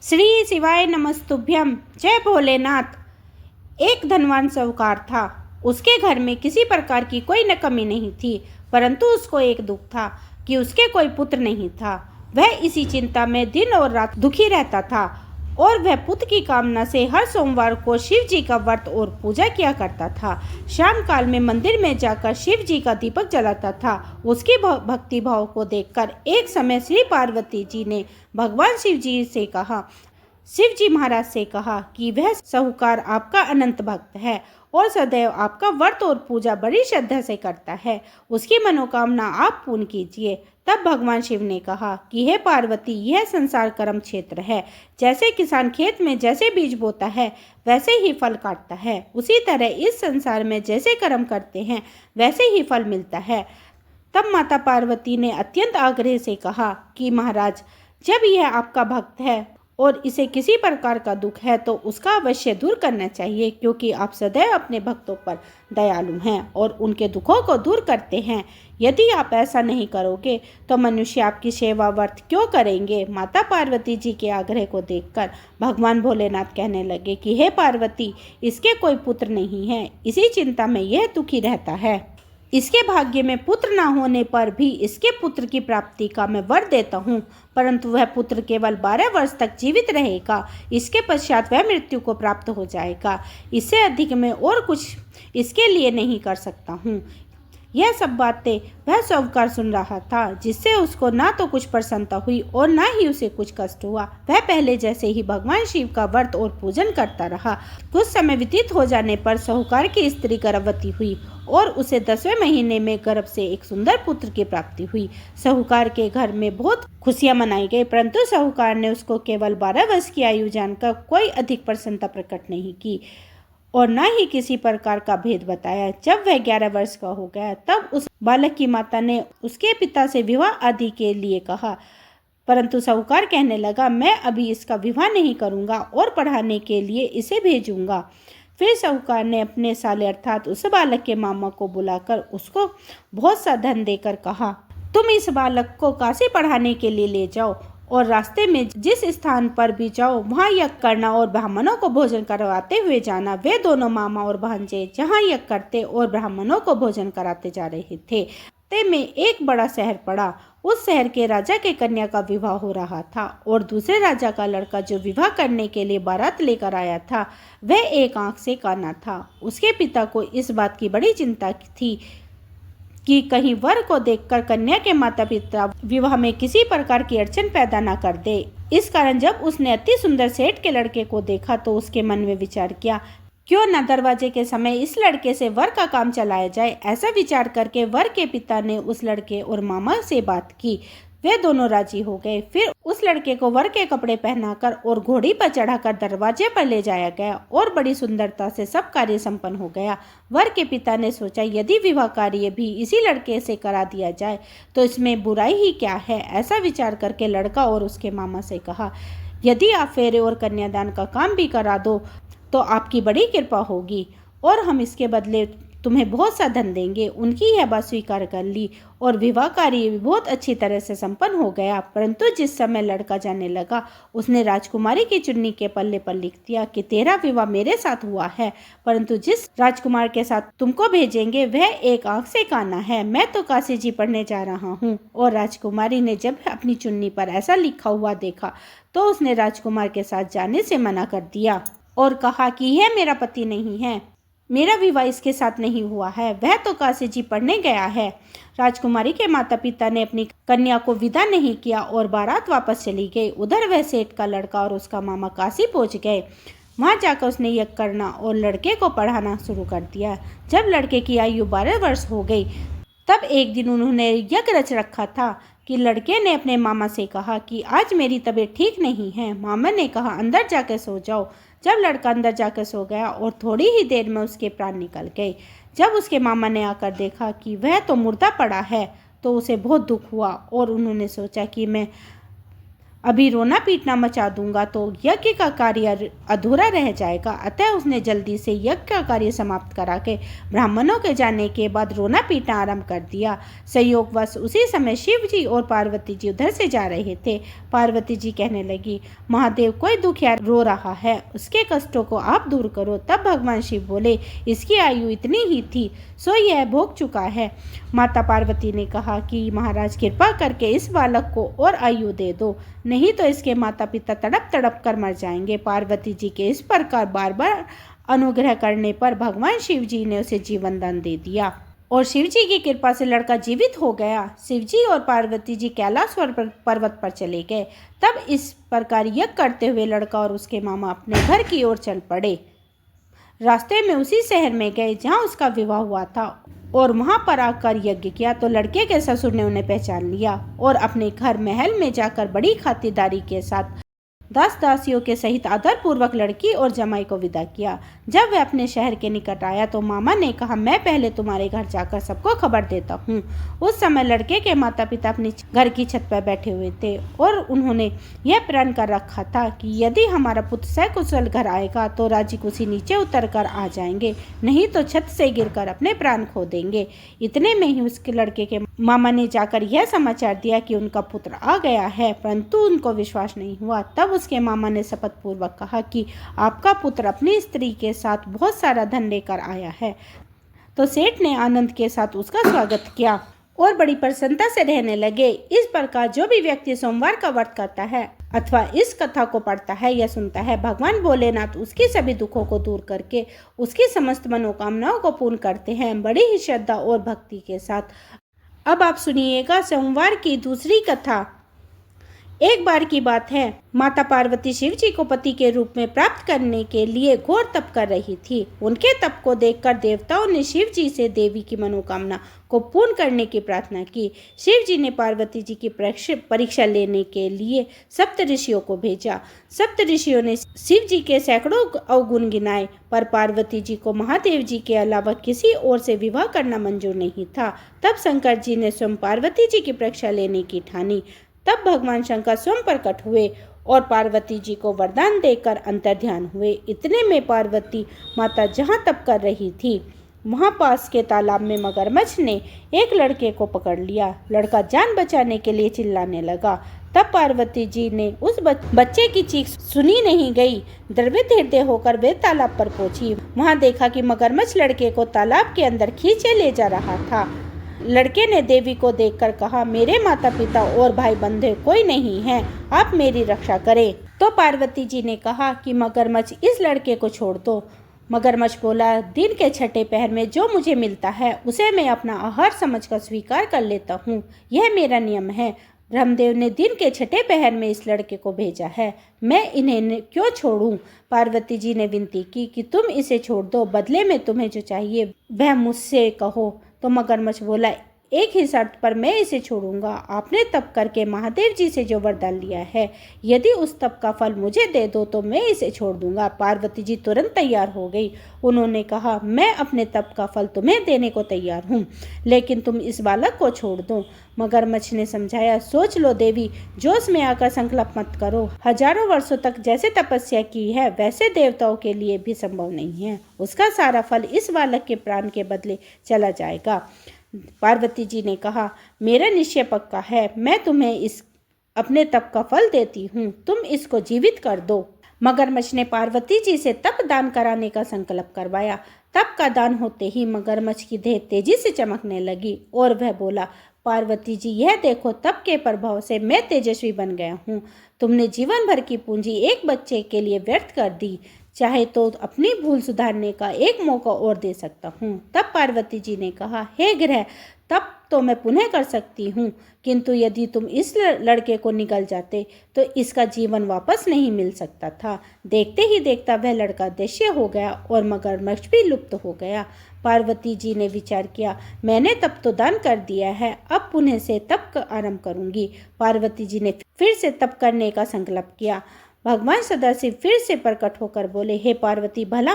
श्री शिवाय नमस्तुभ्यम। जय भोलेनाथ। एक धनवान साहूकार था। उसके घर में किसी प्रकार की कोई न कमी नहीं थी, परंतु उसको एक दुख था कि उसके कोई पुत्र नहीं था। वह इसी चिंता में दिन और रात दुखी रहता था और वह पुत्र की कामना से हर सोमवार को शिव जी का व्रत और पूजा किया करता था। शाम काल में मंदिर में जाकर शिव जी का दीपक जलाता था। उसकी भक्ति भाव को देखकर एक समय श्री पार्वती जी ने भगवान शिव जी से कहा, शिव जी महाराज से कहा कि वह साहूकार आपका अनंत भक्त है और सदैव आपका व्रत और पूजा बड़ी श्रद्धा से करता है। उसकी मनोकामना आप पूर्ण कीजिए। तब भगवान शिव ने कहा कि हे पार्वती, यह संसार कर्म क्षेत्र है। जैसे किसान खेत में जैसे बीज बोता है वैसे ही फल काटता है, उसी तरह इस संसार में जैसे कर्म करते हैं वैसे ही फल मिलता है। तब माता पार्वती ने अत्यंत आग्रह से कहा कि महाराज, जब यह आपका भक्त है और इसे किसी प्रकार का दुख है तो उसका अवश्य दूर करना चाहिए, क्योंकि आप सदैव अपने भक्तों पर दयालु हैं और उनके दुखों को दूर करते हैं। यदि आप ऐसा नहीं करोगे तो मनुष्य आपकी सेवा व्यर्थ क्यों करेंगे। माता पार्वती जी के आग्रह को देखकर भगवान भोलेनाथ कहने लगे कि हे पार्वती, इसके कोई पुत्र नहीं है, इसी चिंता में यह दुखी रहता है। इसके भाग्य में पुत्र न होने पर भी इसके पुत्र की प्राप्ति का मैं वर देता हूँ, परंतु वह पुत्र केवल 12 वर्ष तक जीवित रहेगा। इसके पश्चात वह मृत्यु को प्राप्त हो जाएगा। इससे अधिक मैं और कुछ इसके लिए नहीं कर सकता हूँ। यह सब बातें वह साहूकार सुन रहा था, जिससे उसको ना तो कुछ प्रसन्नता हुई और ना ही उसे कुछ कष्ट हुआ। वह पहले जैसे ही भगवान शिव का व्रत और पूजन करता रहा। कुछ समय व्यतीत हो जाने पर साहूकार की स्त्री गर्भवती हुई और उसे 10वें महीने में गर्भ से एक सुंदर पुत्र की प्राप्ति हुई। साहूकार के घर में बहुत खुशियां मनाई गई, परंतु साहूकार ने उसको केवल 12 वर्ष की आयु जानकर कोई अधिक प्रसन्नता प्रकट नहीं की और न ही किसी प्रकार का भेद बताया। जब वह 11 वर्ष का हो गया तब उस बालक की माता ने उसके पिता से विवाह आदि के लिए कहा, परंतु साहूकार कहने लगा, मैं अभी इसका विवाह नहीं करूंगा और पढ़ाने के लिए इसे भेजूंगा। फिर साहूकार ने अपने साले अर्थात उस बालक के मामा को बुलाकर उसको बहुत सा धन देकर कहा, तुम इस बालक को काशी पढ़ाने के लिए ले जाओ और रास्ते में जिस स्थान पर भी जाओ वहाँ यज्ञ करना और ब्राह्मणों को भोजन करवाते हुए जाना। वे दोनों मामा और भांजे जहाँ यज्ञ करते और ब्राह्मणों को भोजन कराते जा रहे थे, ते में एक बड़ा शहर पड़ा। उस शहर के राजा के कन्या का विवाह हो रहा था और दूसरे राजा का लड़का जो विवाह करने के लिए बारात लेकर आया था वह एक आंख से काना था। उसके पिता को इस बात की बड़ी चिंता थी कि कहीं वर को देखकर कन्या के माता पिता विवाह में किसी प्रकार की अड़चन पैदा न कर दे। इस कारण जब उसने अति सुंदर सेठ के लड़के को देखा तो उसके मन में विचार किया, क्यों न दरवाजे के समय इस लड़के से वर का काम चलाया जाए। ऐसा विचार करके वर के पिता ने उस लड़के और मामा से बात की। वे दोनों राजी हो गए। फिर उस लड़के को वर के कपड़े पहनाकर और घोड़ी पर चढ़ाकर दरवाजे पर ले जाया गया और बड़ी सुंदरता से सब कार्य संपन्न हो गया। वर के पिता ने सोचा, यदि विवाह कार्य भी इसी लड़के से करा दिया जाए तो इसमें बुराई ही क्या है। ऐसा विचार करके लड़का और उसके मामा से कहा, यदि आप फेरे और कन्यादान का काम भी करा दो तो आपकी बड़ी कृपा होगी और हम इसके बदले तुम्हें बहुत सा धन देंगे। उनकी यह बात स्वीकार कर ली और विवाह कार्य भी बहुत अच्छी तरह से संपन्न हो गया। परंतु जिस समय लड़का जाने लगा उसने राजकुमारी की चुन्नी के पल्ले पर लिख दिया कि तेरा विवाह मेरे साथ हुआ है, परंतु जिस राजकुमार के साथ तुमको भेजेंगे वह एक आंख से काना है। मैं तो काशी जी पढ़ने जा रहा हूँ। और राजकुमारी ने जब अपनी चुन्नी पर ऐसा लिखा हुआ देखा तो उसने राजकुमार के साथ जाने से मना कर दिया और कहा कि यह मेरा पति नहीं है, मेरा विवाह इसके साथ नहीं हुआ है, वह तो काशी जी पढ़ने गया है। राजकुमारी के माता पिता ने अपनी कन्या को विदा नहीं किया और बारात वापस चली गई। उधर वह सेठ का लड़का और उसका मामा काशी पहुंच गए। वहां जाकर उसने यज्ञ करना और लड़के को पढ़ाना शुरू कर दिया। जब लड़के की आयु 12 वर्ष हो गई तब एक दिन उन्होंने यज्ञ रच रखा था कि लड़के ने अपने मामा से कहा कि आज मेरी तबीयत ठीक नहीं है। मामा ने कहा, अंदर जाकर सो जाओ। जब लड़का अंदर जाकर सो गया और थोड़ी ही देर में उसके प्राण निकल गए। जब उसके मामा ने आकर देखा कि वह तो मुर्दा पड़ा है तो उसे बहुत दुख हुआ और उन्होंने सोचा कि मैं अभी रोना पीटना मचा दूंगा तो यज्ञ का कार्य अधूरा रह जाएगा। अतः उसने जल्दी से यज्ञ का कार्य समाप्त करा के ब्राह्मणों के जाने के बाद रोना पीटना आरंभ कर दिया। संयोगवश उसी समय शिव जी और पार्वती जी उधर से जा रहे थे। पार्वती जी कहने लगी, महादेव कोई दुखिया रो रहा है, उसके कष्टों को आप दूर करो। तब भगवान शिव बोले, इसकी आयु इतनी ही थी, सो यह भोग चुका है। माता पार्वती ने कहा कि महाराज कृपा करके इस बालक को और आयु दे दो, नहीं तो इसके माता पिता तड़प तड़प कर मर जाएंगे। पार्वती जी के इस प्रकार बार बार अनुग्रह करने पर भगवान शिव जी ने उसे जीवन दान दे दिया और शिव जी की कृपा से लड़का जीवित हो गया। शिव जी और पार्वती जी कैलाश पर्वत पर चले गए। तब इस प्रकार यज्ञ करते हुए लड़का और उसके मामा अपने घर की ओर चल पड़े। रास्ते में उसी शहर में गए जहाँ उसका विवाह हुआ था और वहाँ पर आकर यज्ञ किया तो लड़के के ससुर ने उन्हें पहचान लिया और अपने घर महल में जाकर बड़ी खातिरदारी के साथ दास दासियों के सहित आदरपूर्वक लड़की और जमाई को विदा किया। जब वह अपने शहर के निकट आया तो मामा ने कहा, मैं पहले तुम्हारे घर जाकर सबको खबर देता हूँ। उस समय लड़के के माता पिता अपनी घर की छत पर बैठे हुए थे और उन्होंने यह प्रण कर रखा था कि यदि हमारा पुत्र सकुशल घर आएगा तो राजी खुशी नीचे उतर कर आ जाएंगे, नहीं तो छत से गिरकर अपने प्राण खो देंगे। इतने में ही उसके लड़के के मामा ने जाकर यह समाचार दिया कि उनका पुत्र आ गया है, परंतु उनको विश्वास नहीं हुआ। तब उसके मामा ने शपथ पूर्वक कहा कि आपका पुत्र अपनी स्त्री के साथ बहुत सारा धन लेकर आया है। तो सेठ ने आनंद के साथ उसका स्वागत किया और बड़ी प्रसन्नता से रहने लगे। इस प्रकार जो भी व्यक्ति सोमवार का व्रत करता है अथवा इस कथा को पढ़ता है या सुनता है, भगवान भोलेनाथ उसके सभी दुखों को दूर करके उसकी समस्त मनोकामनाओं को पूर्ण करते हैं, बड़ी ही श्रद्धा और भक्ति के साथ। अब आप सुनिएगा सोमवार की दूसरी कथा। एक बार की बात है, माता पार्वती शिव जी को पति के रूप में प्राप्त करने के लिए घोर तप कर रही थी। उनके तप को देखकर देवताओं ने शिव जी से देवी की मनोकामना को पूर्ण करने की प्रार्थना की। शिव जी ने पार्वती जी की परीक्षा लेने के लिए सप्त ऋषियों को भेजा। सप्त ऋषियों ने शिव जी के सैकड़ों अवगुण गिनाए, पर पार्वती जी को महादेव जी के अलावा किसी और से विवाह करना मंजूर नहीं था। तब शंकर जी ने स्वयं पार्वती जी की परीक्षा लेने की ठानी। तब भगवान शंकर स्वयं प्रकट हुए और पार्वती जी को वरदान देकर अंतर्ध्यान हुए। इतने में पार्वती माता जहाँ तप कर रही थी वहाँ पास के तालाब में मगरमच्छ ने एक लड़के को पकड़ लिया। लड़का जान बचाने के लिए चिल्लाने लगा। तब पार्वती जी ने उस बच्चे की चीख सुनी नहीं गई। द्रवित हृदय होकर वे तालाब पर पहुंची। वहाँ देखा कि मगरमच्छ लड़के को तालाब के अंदर खींचे ले जा रहा था। लड़के ने देवी को देखकर कहा, मेरे माता पिता और भाई बंधु कोई नहीं है, आप मेरी रक्षा करें। तो पार्वती जी ने कहा कि मगरमच्छ इस लड़के को छोड़ दो। मगरमच्छ बोला, दिन के छठे पहर में जो मुझे मिलता है उसे मैं अपना आहार समझकर स्वीकार कर लेता हूँ, यह मेरा नियम है। ब्रह्मदेव ने दिन के छठे पहर में इस लड़के को भेजा है, मैं इन्हें क्यों छोड़ूं? पार्वती जी ने विनती की कि तुम इसे छोड़ दो, बदले में तुम्हें जो चाहिए वह मुझसे कहो। तो मगरमच्छ बोला, एक ही शर्त पर मैं इसे छोड़ूंगा। आपने तप करके महादेव जी से जो वरदान लिया है, यदि उस तप का फल मुझे दे दो तो मैं इसे छोड़ दूंगा। पार्वती जी तुरंत तैयार हो गई। उन्होंने कहा, मैं अपने तप का फल तुम्हें देने को तैयार हूँ, लेकिन तुम इस बालक को छोड़ दो। मगरमच्छ ने समझाया, सोच लो देवी, जोश में आकर संकल्प मत करो। हजारों वर्षों तक जैसे तपस्या की है वैसे देवताओं के लिए भी संभव नहीं है। उसका सारा फल इस बालक के प्राण के बदले चला जाएगा। पार्वती जी ने कहा, मेरा निश्चय पक्का है, मैं तुम्हें इस अपने तप का फल देती हूँ, तुम इसको जीवित कर दो। मगरमच्छ ने पार्वती जी से तप दान कराने का संकल्प करवाया। तप का दान होते ही मगरमच्छ की देह तेजी से चमकने लगी और वह बोला, पार्वती जी यह देखो, तप के प्रभाव से मैं तेजस्वी बन गया हूँ। तुमने जीवन भर की पूंजी एक बच्चे के लिए व्यर्थ कर दी, चाहे तो अपनी भूल सुधारने का एक मौका और दे सकता हूँ। तब पार्वती जी ने कहा, हे ग्रह, तब तो मैं पुनः कर सकती हूँ, किंतु यदि तुम इस लड़के को निगल जाते तो इसका जीवन वापस नहीं मिल सकता था। देखते ही देखता वह लड़का दृश्य हो गया और मगरमच्छ भी लुप्त हो गया। पार्वती जी ने विचार किया, मैंने तप तो दान कर दिया है, अब पुनः से तप आरंभ करूंगी। पार्वती जी ने फिर से तप करने का संकल्प किया। भगवान सदाशिव फिर से प्रकट होकर बोले, हे पार्वती, भला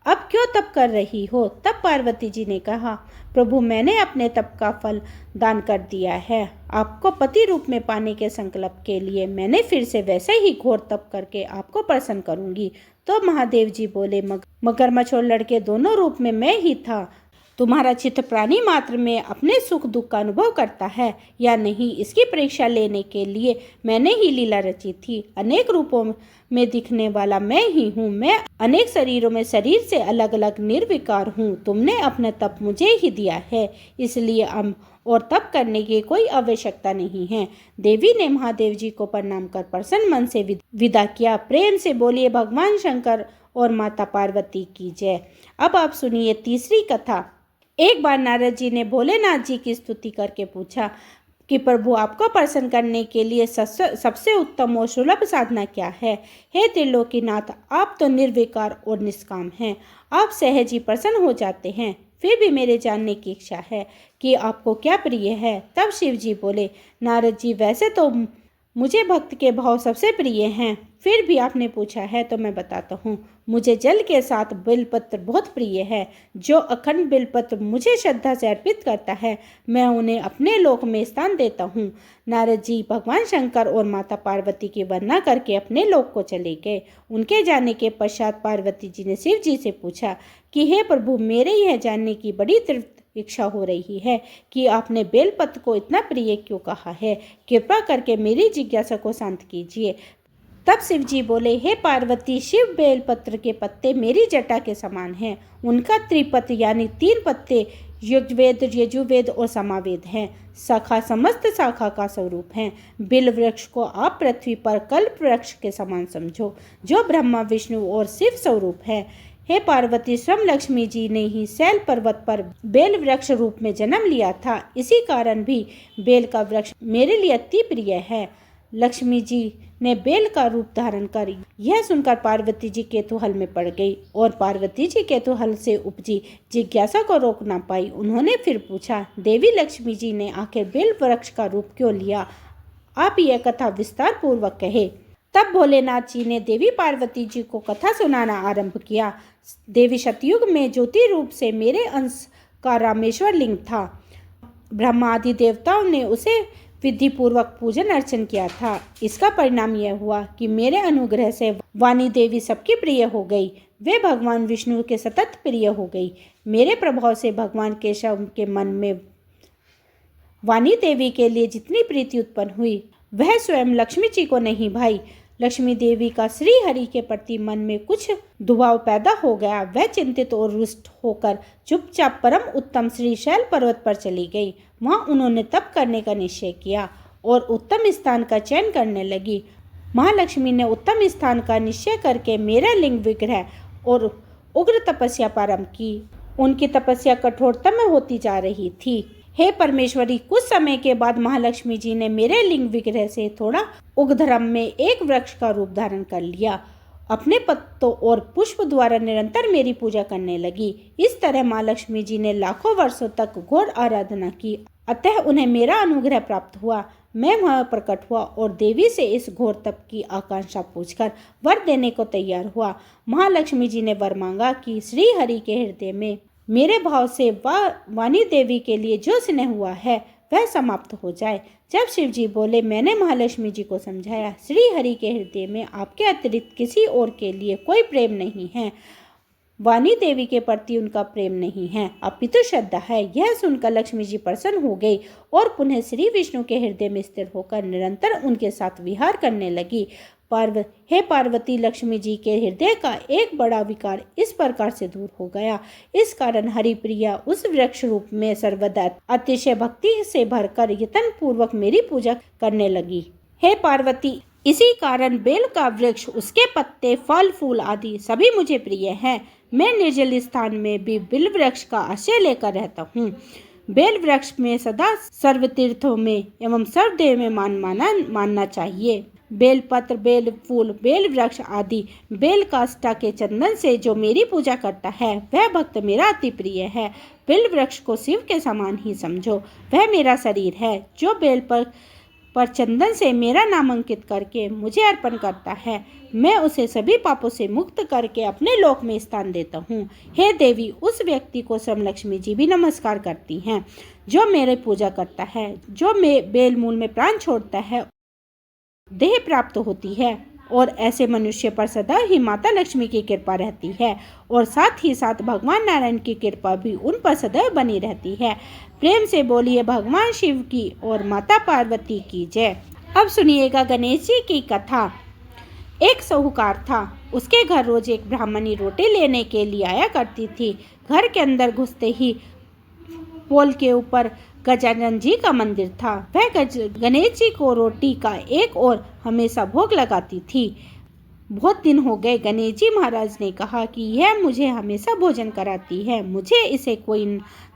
अब क्यों तप कर रही हो? तब पार्वती जी ने कहा, प्रभु मैंने अपने तप का फल दान कर दिया है। आपको पति रूप में पाने के संकल्प के लिए मैंने फिर से वैसे ही घोर तप करके आपको प्रसन्न करूंगी। तो महादेव जी बोले, मगरमच्छ और लड़के दोनों रूप में मैं ही था। तुम्हारा चित्त प्राणी मात्र में अपने सुख दुख का अनुभव करता है या नहीं, इसकी परीक्षा लेने के लिए मैंने ही लीला रची थी। अनेक रूपों में दिखने वाला मैं ही हूँ। मैं अनेक शरीरों में शरीर से अलग अलग निर्विकार हूँ। तुमने अपना तप मुझे ही दिया है, इसलिए अब और तप करने की कोई आवश्यकता नहीं है। देवी ने महादेव जी को प्रणाम कर प्रसन्न मन से विदा किया। प्रेम से बोलिए भगवान शंकर और माता पार्वती की जय। अब आप सुनिए तीसरी कथा। एक बार नारद जी ने भोलेनाथ जी की स्तुति करके पूछा कि प्रभु आपको प्रसन्न करने के लिए सबसे उत्तम और सुलभ साधना क्या है? हे त्रिलोकीनाथ, आप तो निर्विकार और निष्काम हैं। आप सहज ही प्रसन्न हो जाते हैं। फिर भी मेरे जानने की इच्छा है कि आपको क्या प्रिय है। तब शिव जी बोले, नारद जी वैसे तो मुझे भक्त के भाव सबसे प्रिय हैं, फिर भी आपने पूछा है तो मैं बताता हूँ। मुझे जल के साथ बिलपत्र बहुत प्रिय है। जो अखंड बिलपत्र मुझे श्रद्धा से अर्पित करता है, मैं उन्हें अपने लोक में स्थान देता हूँ। नारद जी भगवान शंकर और माता पार्वती की वंदना करके अपने लोक को चले गए। उनके जाने के पश्चात पार्वती जी ने शिव जी से पूछा कि हे प्रभु, मेरे यह जानने की बड़ी इच्छा हो रही है कि आपने बेलपत्र को इतना प्रिय क्यों कहा है। कृपा करके मेरी जिज्ञासा को शांत कीजिए। तब शिव जी बोले, हे पार्वती, शिव बेलपत्र के पत्ते मेरी जटा के समान हैं। उनका त्रिपत्र यानी 3 पत्ते ऋग्वेद, यजुर्वेद और सामवेद हैं। शाखा समस्त शाखा का स्वरूप हैं। बिल वृक्ष को आप पृथ्वी पर कल्प वृक्ष के समान समझो, जो ब्रह्मा विष्णु और शिव स्वरूप है। हे पार्वती, स्वयं लक्ष्मी जी ने ही शैल पर्वत पर बेल वृक्ष रूप में जन्म लिया था। इसी कारण भी बेल का वृक्ष मेरे लिए अति प्रिय है। लक्ष्मी जी ने बेल का रूप धारण कर यह सुनकर पार्वती जी केतुहल में पड़ गई और पार्वती जी केतुहल से उपजी जिज्ञासा को रोक ना पाई। उन्होंने फिर पूछा, देवी लक्ष्मी जी ने आखिर बेल वृक्ष का रूप क्यों लिया? आप यह कथा विस्तार पूर्वक कहे। तब भोलेनाथ जी ने देवी पार्वती जी को कथा सुनाना आरंभ किया। देवी सतयुग में ज्योति रूप से मेरे अंश का रामेश्वर लिंग था। ब्रह्मा आदि देवताओं ने उसे विधि पूर्वक पूजन अर्चन किया था। इसका परिणाम यह हुआ कि मेरे अनुग्रह से वाणी देवी सबकी प्रिय हो गई। वे भगवान विष्णु के सतत प्रिय हो गई। मेरे प्रभाव से भगवान केशव के मन में वाणी देवी के लिए जितनी प्रीति उत्पन्न हुई, वह स्वयं लक्ष्मी जी को नहीं भाई। लक्ष्मी देवी का श्री हरि के प्रति मन में कुछ दुभाव पैदा हो गया। वह चिंतित और रुष्ट होकर चुपचाप परम उत्तम श्री शैल पर्वत पर चली गई। वहां उन्होंने तप करने का निश्चय किया और उत्तम स्थान का चयन करने लगी। महालक्ष्मी ने उत्तम स्थान का निश्चय करके मेरा लिंग विग्रह और उग्र तपस्या प्रारंभ की। उनकी तपस्या कठोरतम होती जा रही थी। हे परमेश्वरी, कुछ समय के बाद महालक्ष्मी जी ने मेरे लिंग विग्रह से थोड़ा उग्रधर्म में एक वृक्ष का रूप धारण कर लिया। अपने पत्तों और पुष्प द्वारा निरंतर मेरी पूजा करने लगी। इस तरह माँ लक्ष्मी जी ने लाखों वर्षों तक घोर आराधना की। अतः उन्हें मेरा अनुग्रह प्राप्त हुआ। मैं वहां प्रकट हुआ और देवी से इस घोर तप की आकांक्षा पूछकर वर देने को तैयार हुआ। महालक्ष्मी जी ने वर मांगा कि श्री हरि के हृदय में मेरे भाव से वाणी देवी के लिए जो स्नेह हुआ है वह समाप्त हो जाए। जब शिव जी बोले, मैंने महालक्ष्मी जी को समझाया, श्री हरि के हृदय में आपके अतिरिक्त किसी और के लिए कोई प्रेम नहीं है। वाणी देवी के प्रति उनका प्रेम नहीं है, अपितु श्रद्धा है। यह सुनकर लक्ष्मी जी प्रसन्न हो गई और पुनः श्री विष्णु के हृदय में स्थिर होकर निरंतर उनके साथ विहार करने लगी। हे पार्वती, लक्ष्मी जी के हृदय का एक बड़ा विकार इस प्रकार से दूर हो गया। इस कारण हरिप्रिया उस वृक्ष रूप में सर्वदा अतिशय भक्ति से भरकर यत्न पूर्वक मेरी पूजा करने लगी। हे पार्वती, इसी कारण बेल का वृक्ष, उसके पत्ते, फल, फूल आदि सभी मुझे प्रिय हैं। मैं निर्जल स्थान में भी बेल वृक्ष का आश्रय लेकर रहता हूँ। बेल वृक्ष में सदा सर्व तीर्थों में एवं सर्वदेव में मानना चाहिए। बेल पत्र, बेल फूल, बेल वृक्ष आदि बेल काष्ठा के चंदन से जो मेरी पूजा करता है वह भक्त मेरा अति प्रिय है। बेल वृक्ष को शिव के समान ही समझो। वह मेरा शरीर है। जो बेल पर पर चंदन से मेरा नाम अंकित करके मुझे अर्पण करता है, मैं उसे सभी पापों से मुक्त करके अपने लोक में स्थान देता हूँ। हे देवी, उस व्यक्ति को समलक्ष्मी जी भी नमस्कार करती हैं जो मेरे पूजा करता है। जो बेल मूल में प्राण छोड़ता है देह प्राप्त होती है, और ऐसे मनुष्य पर सदा ही माता लक्ष्मी की कृपा रहती है, और साथ ही साथ भगवान नारायण की कृपा भी उन पर सदैव बनी रहती है। प्रेम से बोलिए भगवान शिव की और माता पार्वती की जय। अब सुनिएगा गणेश जी की कथा। एक साहूकार था, उसके घर रोज एक ब्राह्मणी रोटी लेने के लिए आया करती थी। घर के अंदर घुसते ही पोल के ऊपर गजानन जी का मंदिर था। वह गणेश जी को रोटी का एक और हमेशा भोग लगाती थी। बहुत दिन हो गए। गणेश जी महाराज ने कहा कि यह मुझे हमेशा भोजन कराती है, मुझे इसे कोई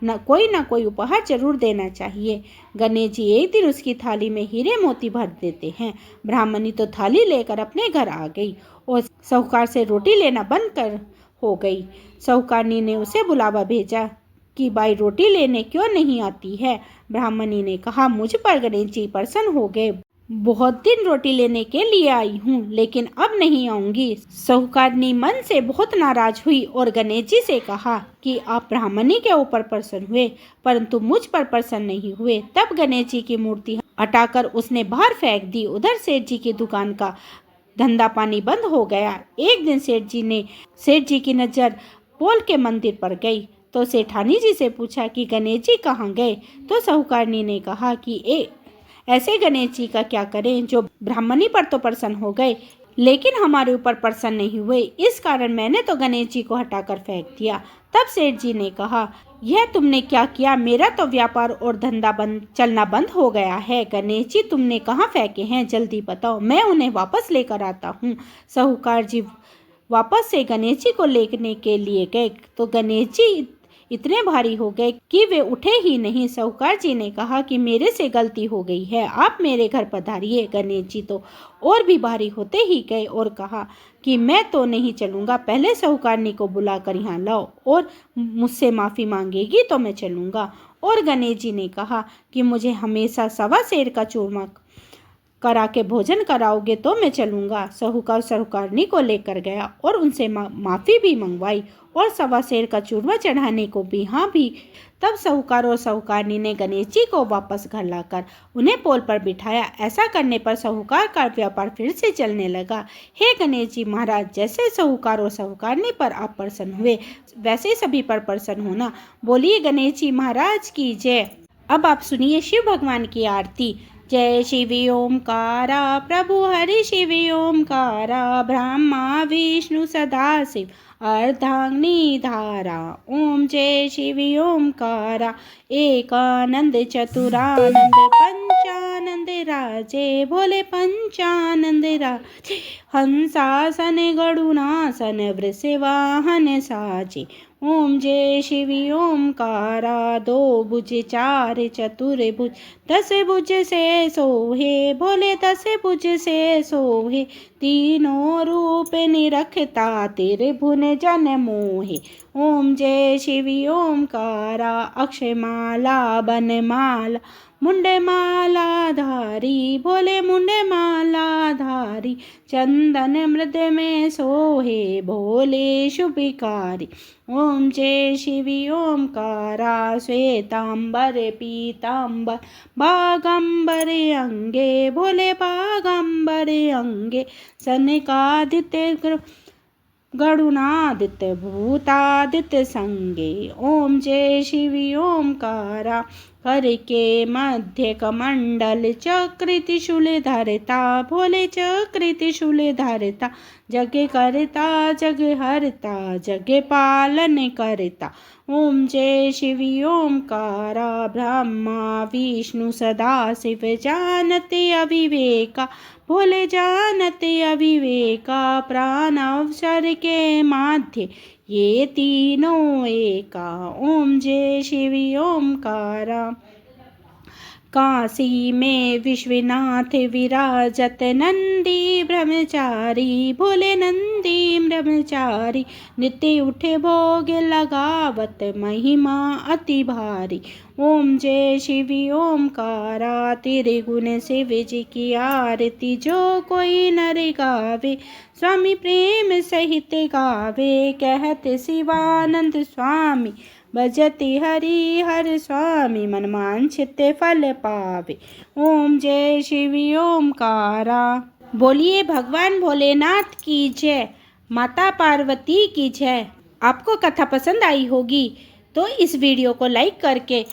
न कोई उपहार जरूर देना चाहिए। गणेश जी एक दिन उसकी थाली में हीरे मोती भर देते हैं। ब्राह्मणी तो थाली लेकर अपने घर आ गई और साहूकार से रोटी लेना बंद कर हो गई। साहूकारनी ने उसे बुलावा भेजा कि बाई रोटी लेने क्यों नहीं आती है। ब्राह्मणी ने कहा, मुझ पर गणेश जी प्रसन्न हो गए, बहुत दिन रोटी लेने के लिए आई हूँ, लेकिन अब नहीं आऊंगी। साहूकारनी मन से बहुत नाराज हुई और गणेश जी से कहा कि आप ब्राह्मणी के ऊपर प्रसन्न हुए परंतु मुझ पर प्रसन्न नहीं हुए। तब गणेश जी की मूर्ति हटाकर उसने बाहर फेंक दी। उधर सेठ जी की दुकान का धंधा पानी बंद हो गया। एक दिन सेठ जी की नजर पोल के मंदिर पर गई तो सेठानी जी से पूछा कि गणेश जी कहाँ गए। तो साहूकारनी ने कहा कि ऐसे गणेश जी का क्या करें जो ब्राह्मणी पर तो प्रसन्न हो गए लेकिन हमारे ऊपर प्रसन्न नहीं हुए, इस कारण मैंने तो गणेश जी को हटाकर फेंक दिया। तब सेठ जी ने कहा, यह तुमने क्या किया, मेरा तो व्यापार और धंधा चलना बंद हो गया है। गणेश जी तुमने कहाँ फेंके हैं, जल्दी बताओ, मैं उन्हें वापस लेकर आता हूँ। साहूकार जी वापस से गणेश जी को लेने के लिए गए तो गणेश जी इतने भारी हो गए कि वे उठे ही नहीं। साहूकार जी ने कहा कि मेरे से गलती हो गई है, आप मेरे घर पधारिए। गणेश जी तो और भी भारी होते ही गए और कहा कि मैं तो नहीं चलूँगा, पहले साहूकारनी को बुलाकर यहाँ लाओ और मुझसे माफ़ी मांगेगी तो मैं चलूँगा। और गणेश जी ने कहा कि मुझे हमेशा सवा सेर का चूरमा करा के भोजन कराओगे तो मैं चलूँगा। साहूकार साहूकारनी को लेकर गया और उनसे माफ़ी भी मंगवाई और सवा सेर का चूरमा चढ़ाने को भी हाँ भी। तब साहूकार और साहूकारनी ने गणेश जी को वापस घर लाकर उन्हें पोल पर बिठाया। ऐसा करने पर साहूकार का व्यापार फिर से चलने लगा। हे गणेश जी महाराज, जैसे साहूकार और साहूकारनी पर आप प्रसन्न हुए वैसे सभी पर प्रसन्न होना। बोलिए गणेश जी महाराज की जय। अब आप सुनिए शिव भगवान की आरती। जय शिव ओमकारा प्रभु हरि शिव ओमकारा, ब्रह्मा विष्णु सदाशिव अर्धांगिनी धारा। ओम जय शिव ओमकारा, एकानंद चतुरानंद पंचानंद राजे, भोले पंचानंद राजे, हंसासन गरुणासन वृषवाहन साजे। ओम जय शिव ओमकारा, दो भुज चार चतुर भुज, दस भुज से सोहे, भोले दस भुज से सोहे, तीनों रूप निरखता तेरे भुन जन मोहे। ओम जय शिव ओमकारा, अक्षय माला बन माला, मुंडे माला धारी, भोले मुंडे माला धारी, चंदन मृद में सोहे, भोले शुभिकारी। ओम जय शिव ओमकारा, श्वेतांबर पीतांबर बागंबर अंगे, भोले बागंबर अंगे, सनकादित्य गरुणादित्य भूतादित्य संगे। ओम जय शिव ओमकारा, कर के मध्य कमंडल चक्र त्रिशूल धरता, भोले चक्र त्रिशूल धरता, जग करता जग हरता, जग पालन करता। ओम जय शिव ओमकारा, ब्रह्मा विष्णु सदाशिव जानते अविवेका, भोले जानते अविवेका, प्राण अवसर के माध्य ये तीनों एका। ओम जय शिव ओमकारा, काशी में विश्वनाथ विराजत, नंदी ब्रह्मचारी, भोले नंदी ब्रह्मचारी, नित्य उठे भोग लगावत, महिमा अति भारी। ओम जय शिव ओमकारा, तेरे गुण शिव जी की आरती, जो कोई नर गावे, स्वामी प्रेम सहित गावे। कहते शिवानंद स्वामी, भजति हरि हर स्वामी, मन वांछित फल पावे। ओम जय शिव ओमकारा। बोलिए भगवान भोलेनाथ की जय, माता पार्वती की जय। आपको कथा पसंद आई होगी तो इस वीडियो को लाइक करके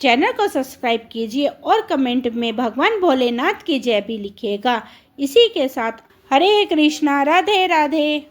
चैनल को सब्सक्राइब कीजिए और कमेंट में भगवान भोलेनाथ की जय भी लिखिएगा। इसी के साथ हरे कृष्णा, राधे राधे।